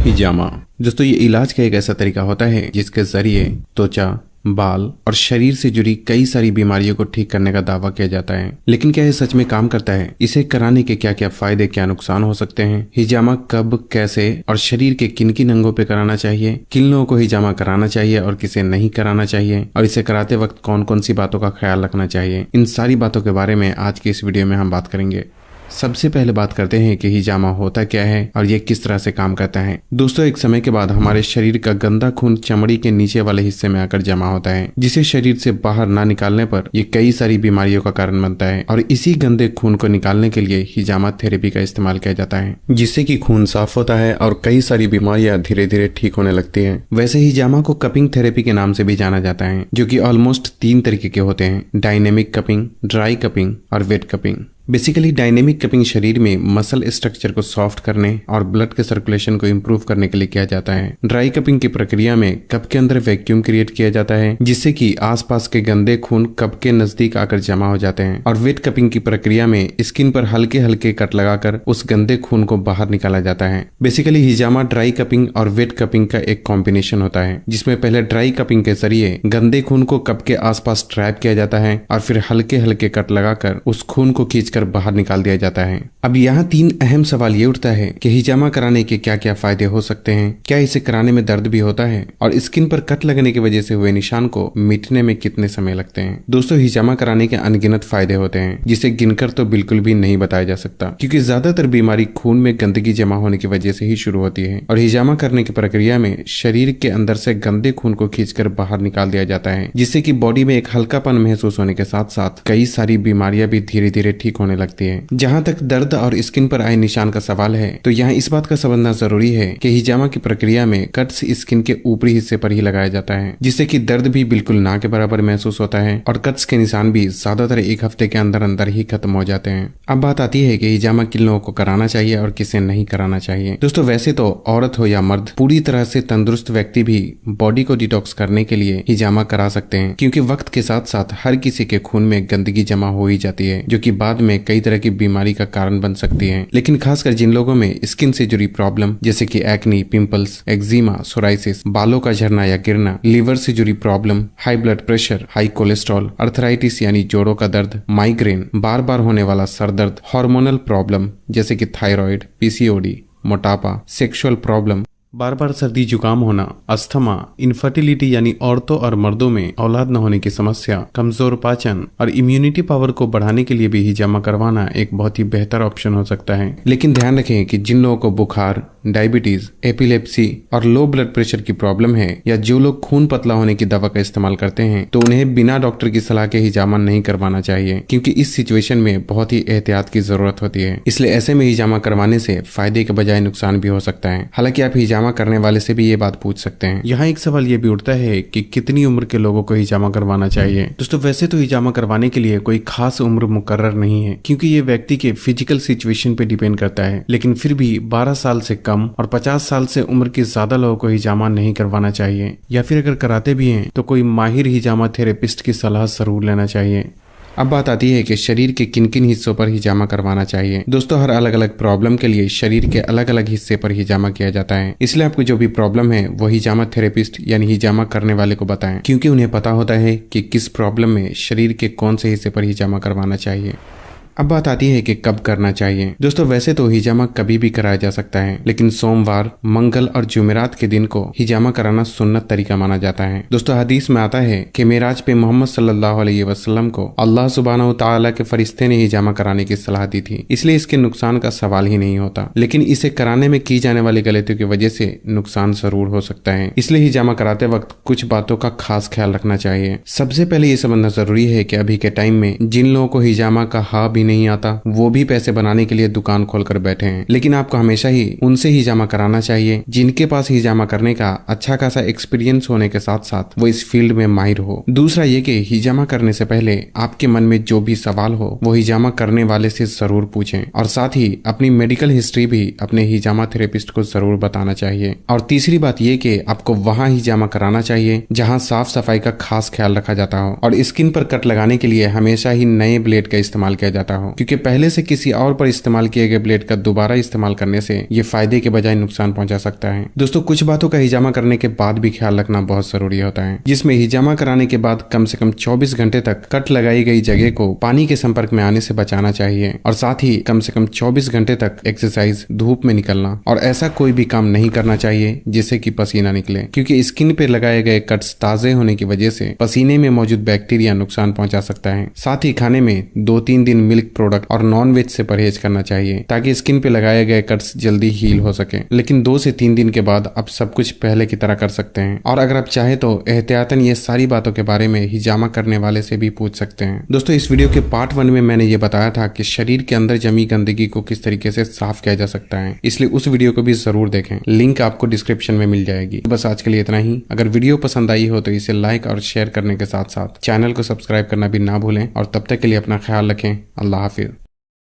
हिजामा दोस्तों ये इलाज का एक ऐसा तरीका होता है जिसके जरिए त्वचा, बाल और शरीर से जुड़ी कई सारी बीमारियों को ठीक करने का दावा किया जाता है। लेकिन क्या ये सच में काम करता है? इसे कराने के क्या क्या फायदे, क्या नुकसान हो सकते हैं? हिजामा कब, कैसे और शरीर के किन किन अंगों पे कराना चाहिए? किन लोगों को हिजामा कराना चाहिए और किसे नहीं कराना चाहिए? और इसे कराते वक्त कौन कौन सी बातों का ख्याल रखना चाहिए? इन सारी बातों के बारे में आज की इस वीडियो में हम बात करेंगे। सबसे पहले बात करते हैं कि हिजामा होता क्या है और ये किस तरह से काम करता है। दोस्तों एक समय के बाद हमारे शरीर का गंदा खून चमड़ी के नीचे वाले हिस्से में आकर जमा होता है, जिसे शरीर से बाहर ना निकालने पर ये कई सारी बीमारियों का कारण बनता है। और इसी गंदे खून को निकालने के लिए हिजामा थेरेपी का इस्तेमाल किया जाता है, जिससे कि खून साफ होता है और कई सारी बीमारियां धीरे धीरे ठीक होने लगती है। वैसे हिजामा को कपिंग थेरेपी के नाम से भी जाना जाता है, जो कि ऑलमोस्ट 3 तरीके के होते हैं: डायनेमिक कपिंग, ड्राई कपिंग और wet cupping. Basically dynamic cupping शरीर में मसल स्ट्रक्चर को सॉफ्ट करने और ब्लड के सर्कुलेशन को इम्प्रूव करने के लिए किया जाता है। ड्राई कपिंग की प्रक्रिया में कप के अंदर वैक्यूम क्रिएट किया जाता है, जिससे कि आसपास के गंदे खून कप के नजदीक आकर जमा हो जाते हैं। और वेट कपिंग की प्रक्रिया में स्किन पर हल्के हल्के कट लगाकर उस गंदे खून को बाहर निकाला जाता है। बेसिकली हिजामा ड्राई कपिंग और वेट कपिंग का एक कॉम्बिनेशन होता है, जिसमें पहले ड्राई कपिंग के जरिए गंदे खून को कप के आसपास ट्रैप किया जाता है और फिर हल्के हल्के कट लगाकर उस खून को खींचकर बाहर निकाल दिया जाता है। अब यहाँ 3 अहम सवाल ये उठता है कि हिजामा कराने के क्या क्या फायदे हो सकते हैं, क्या इसे कराने में दर्द भी होता है, और स्किन पर कट लगने की वजह से हुए निशान को मिटने में कितने समय लगते हैं। दोस्तों हिजामा कराने के अनगिनत फायदे होते हैं, जिसे गिनकर तो बिल्कुल भी नहीं बताया जा सकता, क्योंकि ज्यादातर बीमारी खून में गंदगी जमा होने की वजह से ही शुरू होती है। और हिजामा करने की प्रक्रिया में शरीर के अंदर से गंदे खून को खींचकर बाहर निकाल दिया जाता है, जिससे कि बॉडी में एक हल्कापन महसूस होने के साथ साथ कई सारी बीमारियां भी धीरे धीरे ठीक होने लगती है। जहां तक दर्द और स्किन पर आए निशान का सवाल है, तो यहाँ इस बात का समझना जरूरी है कि हिजामा की प्रक्रिया में कट्स स्किन के ऊपरी हिस्से पर ही लगाया जाता है, जिससे कि दर्द भी बिल्कुल ना के बराबर महसूस होता है और कट्स के निशान भी ज्यादातर 1 हफ्ते के अंदर अंदर ही खत्म हो जाते हैं। अब बात आती है कि हिजामा किन लोगों को कराना चाहिए और किसे नहीं कराना चाहिए। दोस्तों वैसे तो औरत हो या मर्द, पूरी तरह से तंदुरुस्त व्यक्ति भी बॉडी को डिटॉक्स करने के लिए हिजामा करा सकते हैं, क्योंकि वक्त के साथ साथ हर किसी के खून में गंदगी जमा हो ही जाती है, जो कि बाद में कई तरह की बीमारी का कारण बन सकती है। लेकिन खासकर जिन लोगों में स्किन से जुड़ी प्रॉब्लम जैसे कि एक्नी, पिंपल्स, एक्जिमा, सोराइसिस, बालों का झड़ना या गिरना, लीवर से जुड़ी problem, high blood pressure, high cholesterol, arthritis यानी जोड़ों का दर्द, माइग्रेन, बार बार होने वाला सर दर्द, हार्मोनल प्रॉब्लम जैसे कि थायराइड, पीसीओडी, मोटापा, सेक्सुअल प्रॉब्लम, बार बार सर्दी जुकाम होना, अस्थमा, इनफर्टिलिटी यानी औरतों और मर्दों में औलाद न होने की समस्या, कमजोर पाचन और इम्यूनिटी पावर को बढ़ाने के लिए भी हिजामा करवाना एक बहुत ही बेहतर ऑप्शन हो सकता है। लेकिन ध्यान रखें कि जिन लोगों को बुखार, डायबिटीज, एपिलेप्सी और लो ब्लड प्रेशर की प्रॉब्लम है, या जो लोग खून पतला होने की दवा का इस्तेमाल करते हैं, तो उन्हें बिना डॉक्टर की सलाह के हिजामा नहीं करवाना चाहिए, क्योंकि इस सिचुएशन में बहुत ही एहतियात की जरूरत होती है। इसलिए ऐसे में हिजामा करवाने से फायदे के बजाय नुकसान भी हो सकता है। हालांकि आप हिजामा करने वाले से भी ये बात पूछ सकते हैं। यहाँ एक सवाल ये भी उठता है कि कितनी उम्र के लोगों को हिजामा करवाना चाहिए। दोस्तों वैसे तो हिजामा करवाने के लिए कोई खास उम्र मुकर्रर नहीं है, क्योंकि ये व्यक्ति के फिजिकल सिचुएशन पे डिपेंड करता है। लेकिन फिर भी 12 साल से कम और 50 साल से उम्र के ज्यादा लोगों को हिजामा नहीं करवाना चाहिए, या फिर अगर कराते भी हैं तो कोई माहिर हिजामा थेरेपिस्ट की सलाह जरूर लेना चाहिए। अब बात आती है कि शरीर के किन किन हिस्सों पर हिजामा करवाना चाहिए। दोस्तों हर अलग अलग प्रॉब्लम के लिए शरीर के अलग अलग हिस्से पर हिजामा किया जाता है, इसलिए आपको जो भी प्रॉब्लम है वो हिजामा थेरेपिस्ट यानी हिजामा करने वाले को बताएं, क्योंकि उन्हें पता होता है कि किस प्रॉब्लम में शरीर के कौन से हिस्से पर हिजामा करवाना चाहिए। अब बात आती है कि कब करना चाहिए। दोस्तों वैसे तो हिजामा कभी भी कराया जा सकता है, लेकिन सोमवार, मंगल और जुमेरात के दिन को हिजामा कराना सुन्नत तरीका माना जाता है। दोस्तों हदीस में आता है कि मेराज पे मोहम्मद सल्लल्लाहु अलैहि वसल्लम को अल्लाह सुब्हानहू तआला के फरिश्ते ने हिजामा कराने की सलाह दी थी, इसलिए इसके नुकसान का सवाल ही नहीं होता। लेकिन इसे कराने में की जाने वाली गलतियों की वजह से नुकसान जरूर हो सकता है, इसलिए हिजामा कराते वक्त कुछ बातों का खास ख्याल रखना चाहिए। सबसे पहले ये समझना जरूरी है कि अभी के टाइम में जिन लोगों को हिजामा का हा भी नहीं आता, वो भी पैसे बनाने के लिए दुकान खोलकर बैठे हैं। लेकिन आपको हमेशा ही उनसे हिजामा कराना चाहिए जिनके पास हिजामा करने का अच्छा खासा एक्सपीरियंस होने के साथ साथ वो इस फील्ड में माहिर हो। दूसरा ये कि हिजामा करने से पहले आपके मन में जो भी सवाल हो वो हिजामा करने वाले से जरूर पूछें, और साथ ही अपनी मेडिकल हिस्ट्री भी अपने हिजामा थेरेपिस्ट को जरूर बताना चाहिए। और तीसरी बात ये कि आपको वहाँ हिजामा कराना चाहिए जहाँ साफ सफाई का खास ख्याल रखा जाता हो, और स्किन पर कट लगाने के लिए हमेशा ही नए ब्लेड का इस्तेमाल किया जाता हो, क्योंकि पहले से किसी और पर इस्तेमाल किए गए ब्लेड का दोबारा इस्तेमाल करने से ये फायदे के बजाय नुकसान पहुंचा सकता है। दोस्तों, कुछ बातों का हिजामा करने के बाद भी ख्याल रखना बहुत जरूरी होता है, जिसमें हिजामा कराने के बाद कम से कम 24 घंटे तक कट लगाई गई जगह को पानी के संपर्क में आने से बचाना चाहिए और साथ ही कम से कम 24 घंटे तक एक्सरसाइज, धूप में निकलना और ऐसा कोई भी काम नहीं करना चाहिए जिससे कि पसीना निकले, क्योंकि स्किन पे लगाए गए कट्स ताजे होने की वजह से पसीने में मौजूद बैक्टीरिया नुकसान पहुंचा सकता है। साथ ही खाने में 2-3 दिन मिल्क प्रोडक्ट और नॉन वेज से परहेज करना चाहिए ताकि स्किन पे लगाए गए कट्स जल्दी हील हो सके। लेकिन 2 से 3 दिन के बाद आप सब कुछ पहले की तरह कर सकते हैं और अगर आप चाहे तो एहतियातन ये सारी बातों के बारे में हिजामा करने वाले से भी पूछ सकते हैं। दोस्तों, इस वीडियो के पार्ट 1 में मैंने ये बताया था कि शरीर के अंदर जमी गंदगी को किस तरीके से साफ किया जा सकता है, इसलिए उस वीडियो को भी जरूर देखें, लिंक आपको डिस्क्रिप्शन में मिल जाएगी। बस आज के लिए इतना ही। अगर वीडियो पसंद आई हो तो इसे लाइक और शेयर करने के साथ साथ चैनल को सब्सक्राइब करना भी ना भूलें और तब तक के लिए अपना ख्याल रखें। अल्लाह हाफिज।